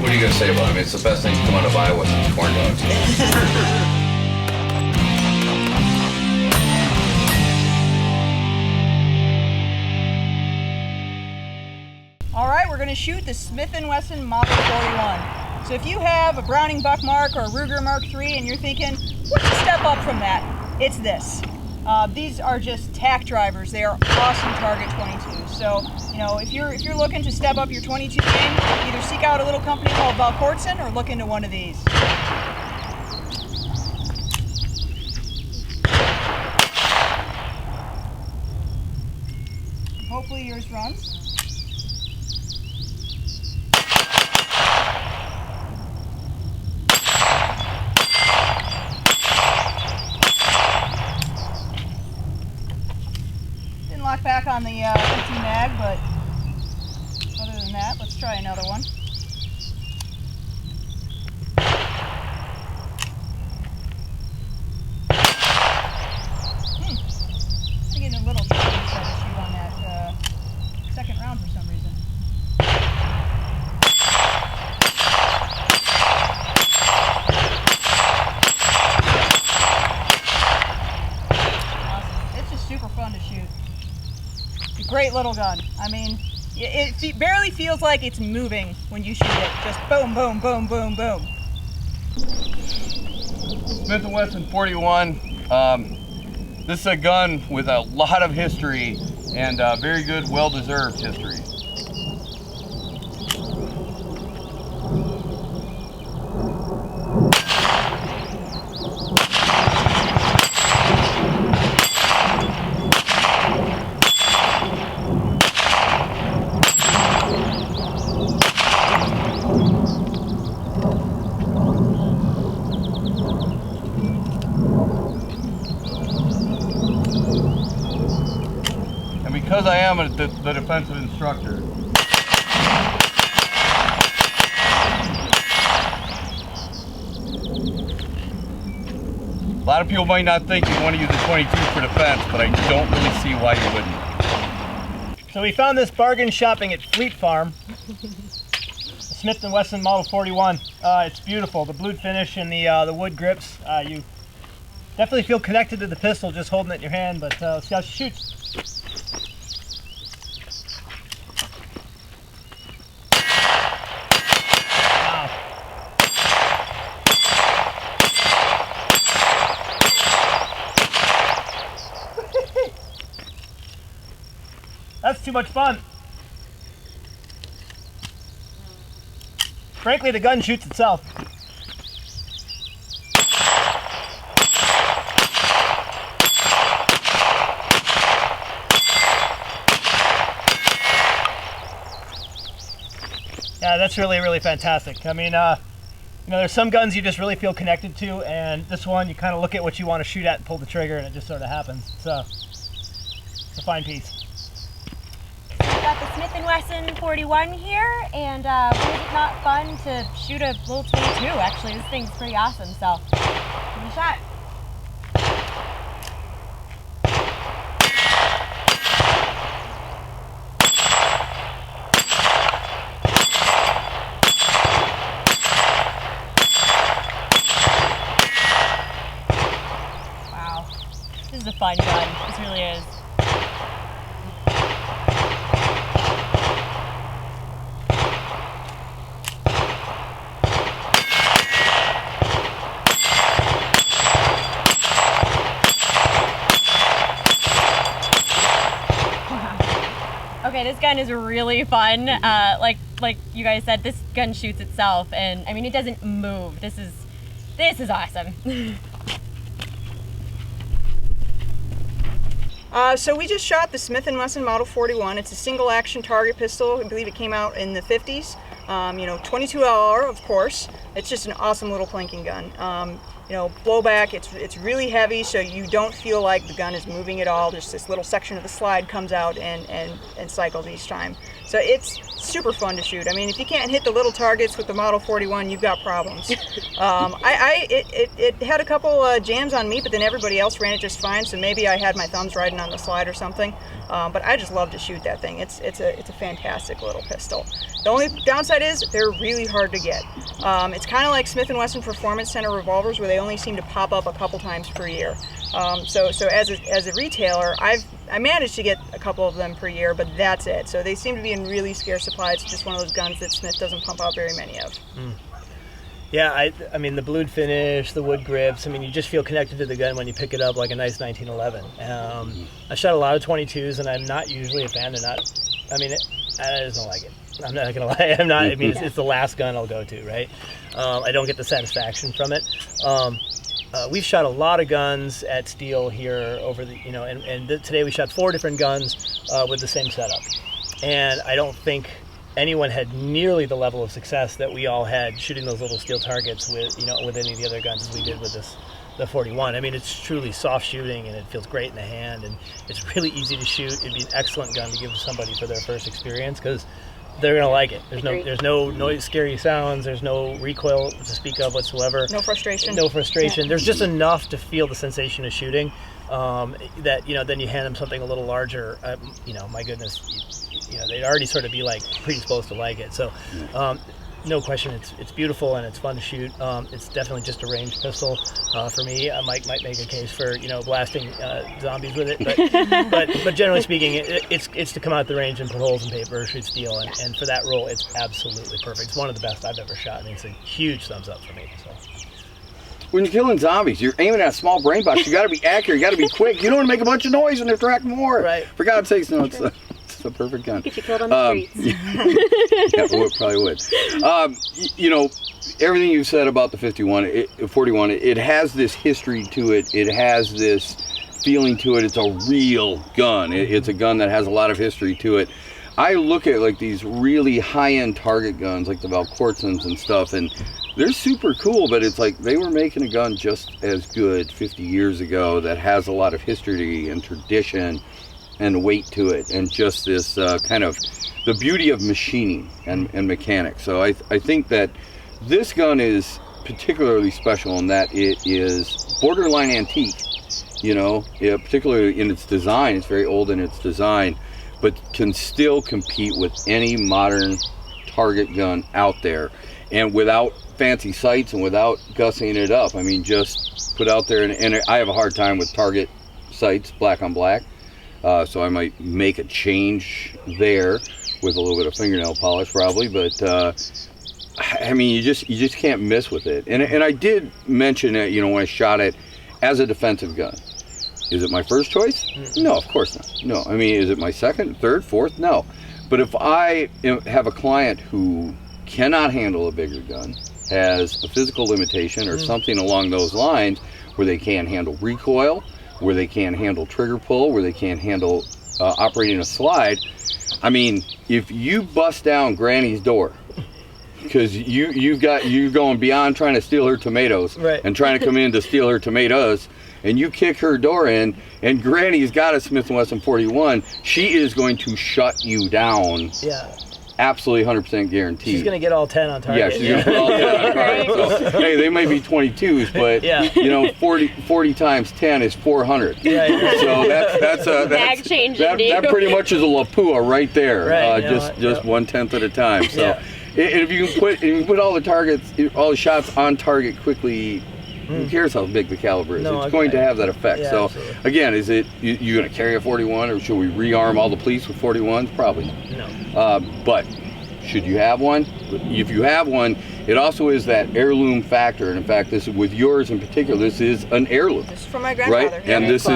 what are you gonna say about it? I mean, it's the best thing to come out of Iowa since corn dogs. All right, we're gonna shoot the Smith & Wesson Model 41. So if you have a Browning Buckmark or a Ruger Mark III and you're thinking, what's a step up from that? It's this. These are just tack drivers. They are awesome target 22. So, you know, if you're looking to step up your 22 game, either seek out a little company called Valkortsen or look into one of these. Hopefully yours runs. Lock back on the empty mag, but other than that, let's try another one. I'm getting a little trouble issue on that second round for some reason. Awesome. It's just super fun to shoot. It's a great little gun. I mean, it barely feels like it's moving when you shoot it. Just boom, boom, boom, boom, boom. Smith & Wesson 41. This is a gun with a lot of history and very good, well-deserved history. Because I am the defensive instructor, a lot of people might not think you want to use a 22 for defense, but I don't really see why you wouldn't. So we found this bargain shopping at Fleet Farm. The Smith & Wesson Model 41. It's beautiful. The blued finish and the wood grips. You definitely feel connected to the pistol just holding it in your hand, but let's see how she shoots. That's too much fun. Frankly, the gun shoots itself. Yeah, that's really, really fantastic. I mean, you know, there's some guns you just really feel connected to, and this one, you kind of look at what you want to shoot at and pull the trigger, and it just sort of happens. So, it's a fine piece. Got the Smith & Wesson 41 here, and wasn't it not fun to shoot a little 22? Actually, this thing's pretty awesome, so give it a shot. Wow, this is a fun gun. This really is. Okay, this gun is really fun. Like you guys said, this gun shoots itself, and I mean, it doesn't move. This is awesome. So we just shot the Smith & Wesson Model 41. It's a single action target pistol. I believe it came out in the 50s. You know, 22 LR, of course. It's just an awesome little plinking gun. You know, blowback, it's really heavy, so you don't feel like the gun is moving at all. Just this little section of the slide comes out and cycles each time. So it's super fun to shoot. I mean, if you can't hit the little targets with the Model 41, you've got problems. It had a couple jams on me, but then everybody else ran it just fine. So maybe I had my thumbs riding on the slide or something. But I just love to shoot that thing. It's a fantastic little pistol. The only downside is they're really hard to get. It's kind of like Smith & Wesson Performance Center revolvers, where they only seem to pop up a couple times per year. So as a retailer, I managed to get a couple of them per year, but that's it. So they seem to be in really scarce supply. It's just one of those guns that Smith doesn't pump out very many of. Yeah, I mean, the blued finish, the wood grips, I mean, you just feel connected to the gun when you pick it up like a nice 1911. I shot a lot of 22s, and I'm not usually a fan. They're not, I mean, I just don't like it. I'm not going to lie. I'm not, I mean, it's the last gun I'll go to, right? I don't get the satisfaction from it. We've shot a lot of guns at Steel here over the, today we shot 4 different guns with the same setup. And I don't think anyone had nearly the level of success that we all had shooting those little steel targets with any of the other guns as we did with the 41. I mean, it's truly soft shooting, and it feels great in the hand, and it's really easy to shoot. It'd be an excellent gun to give somebody for their first experience, because they're gonna like it. There's no scary sounds. There's no recoil to speak of whatsoever. No frustration. Yeah. There's just enough to feel the sensation of shooting. That then you hand them something a little larger. My goodness, they'd already sort of be like predisposed to like it. So, no question, it's beautiful and it's fun to shoot. It's definitely just a ranged pistol for me. I might make a case for blasting zombies with it, but generally speaking, it's to come out the range and put holes in paper, shoot steel, and for that role, it's absolutely perfect. It's one of the best I've ever shot. I mean, it's a huge thumbs up for me. So. When you're killing zombies, you're aiming at a small brain box. You got to be accurate. You got to be quick. You don't want to make a bunch of noise and attract more. Right. For God's sakes, no, it's a perfect gun. Get you killed on the streets. Yeah, it probably would. Everything you said about the 41, it has this history to it. It has this feeling to it. It's a real gun. It's a gun that has a lot of history to it. I look at like these really high-end target guns, like the Valkortsons and stuff, and they're super cool, but it's like they were making a gun just as good 50 years ago that has a lot of history and tradition and weight to it, and just this kind of the beauty of machining and mechanics. So I think that this gun is particularly special in that it is borderline antique, particularly in its design. It's very old in its design, but can still compete with any modern target gun out there, and without fancy sights and without gussing it up. I mean, just put out there, and I have a hard time with target sights, black on black, so I might make a change there with a little bit of fingernail polish probably, but I mean, you just can't miss with it. And I did mention it, when I shot it as a defensive gun. Is it my first choice? No, of course not. No, I mean, is it my second, third, fourth? No. But if I have a client who cannot handle a bigger gun, has a physical limitation or something along those lines, where they can't handle recoil, where they can't handle trigger pull, where they can't handle operating a slide, I mean, if you bust down Granny's door, because you're going beyond trying to steal her tomatoes, right, and trying to come in to steal her tomatoes, and you kick her door in, and Granny's got a Smith & Wesson 41, she is going to shut you down. Yeah. Absolutely 100% guaranteed. She's going to get all 10 on target. Yeah, she's going to put all 10 on target. So, hey, they may be 22s, but 40 times 10 is 400. Right. So that pretty much is a Lapua right there. Right, just 1/10 at a time. So if you can put all the targets, all the shots on target quickly, who cares how big the caliber is? It's going to have that effect. Yeah, so absolutely. again, is it you going to carry a 41, or should we rearm all the police with 41s? Probably not. No. But should you have one? If you have one, it also is that heirloom factor. And in fact, this is with yours in particular. This is an heirloom. This is from my grandfather. Right? And this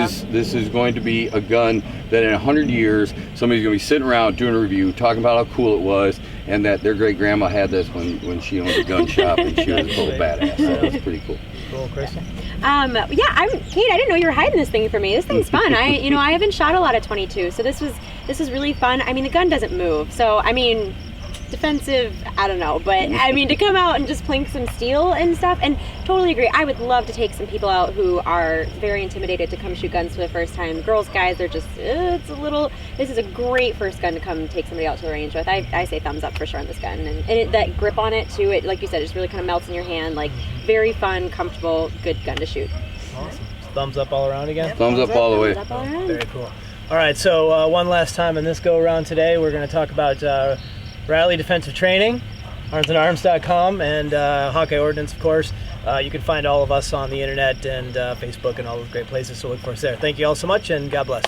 is going to be a gun that in 100 years somebody's going to be sitting around doing a review, talking about how cool it was, and that their great grandma had this when she owned a gun shop and she was a total badass. So it's pretty cool. Cool, Kristen. Kate, I didn't know you were hiding this thing for me. This thing's fun. I haven't shot a lot of 22, so this was really fun. I mean, the gun doesn't move, so I mean, defensive, I don't know, but I mean, to come out and just plink some steel and stuff, and totally agree. I would love to take some people out who are very intimidated to come shoot guns for the first time. Girls, guys, they're just, this is a great first gun to come take somebody out to the range with. I say thumbs up for sure on this gun. And that grip on it too, it, like you said, it just really kind of melts in your hand. Like, very fun, comfortable, good gun to shoot. Awesome. Thumbs up all around again? Thumbs up all the way. Thumbs up all around. Very cool. All right, so one last time in this go-around today, we're going to talk about Riley Defensive Training, armsandarms.com, and Hawkeye Ordnance, of course. You can find all of us on the internet and Facebook and all those great places, so look for us there. Thank you all so much, and God bless.